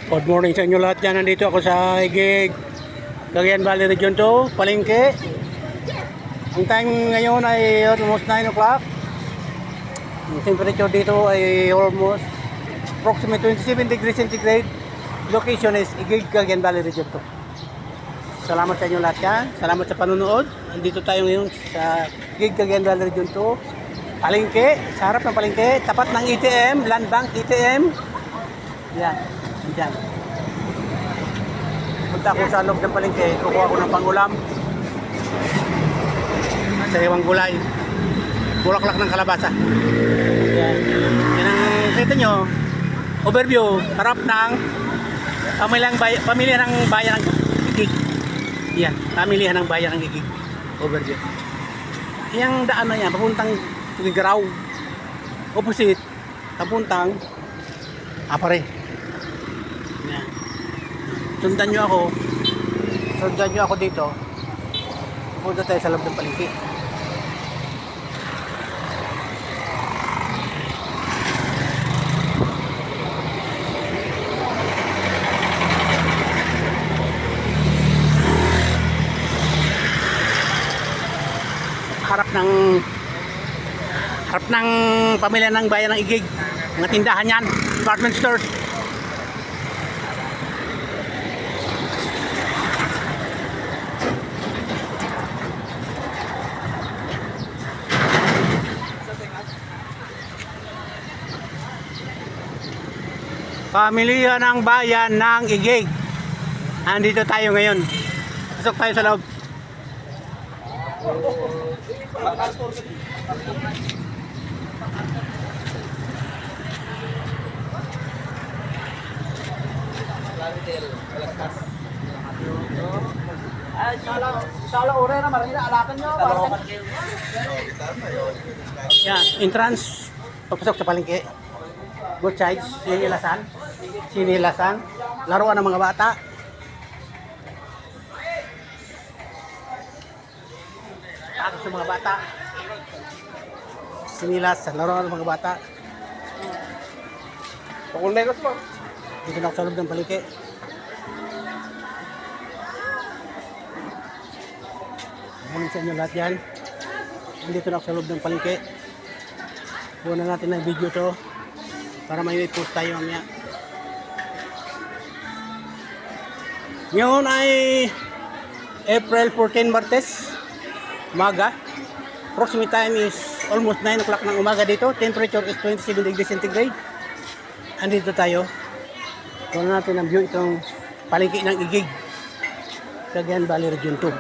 Good morning sa inyo lahat dyan. Nandito ako sa Higig, Cagayan Valley Region 2, Palengke. Ang time ngayon ay almost 9 o'clock. Ang temperature dito ay almost approximately 27 degrees centigrade. Location is Higig, Cagayan Valley Region 2. Salamat sa inyo lahat yan. Salamat sa panunood. Nandito tayo ngayon sa Higig, Cagayan Valley Region 2, Palengke. Sa harap ng Palengke, tapat ng ATM, Land Bank ATM. Yan. Diyan. Punta ako sa loob ng palengke, kukuha ko ng pangulam. Sariwang gulay. Bulaklak ng kalabasa. Yan. Yan ang kita nyo. Overview. Harap ng pamilya ng bayan ng Higig. Yan. Pamilya ng bayan ng Higig. Overview. Yung daan na yan, papuntang Tugigaraw. Opposite. Papuntang Apare. Yan. Sundan nyo ako dito. Punta tayo sa loob ng palengke. Harap ng pamilya ng bayan ng Higig. Mga tindahan yan, department stores. Pamilya ng bayan ng Higig. Andito tayo ngayon. Pasok tayo sa loob. Sala ore na marina alakan nyo. Yan, entrance. Pagpasok sa palengke. Both sides, sinilasan, laruan ng mga bata. Takot sa mga bata. Sinilasan, laruan ng mga bata. Pakul negos mo. Dito na ako sa loob ng palengke. Maraming sa inyo lahat yan. Dito na ako sa loob ng palengke. Kuha na natin ng video to para may post tayo mamaya. Ngayon ay April 14, Martes, umaga. Approximate time is almost 9 o'clock ng umaga dito. Temperature is 27 degrees centigrade. Andito tayo. Kuha na natin ang view itong palengke ng Higig, Cagayan Valley Region 2.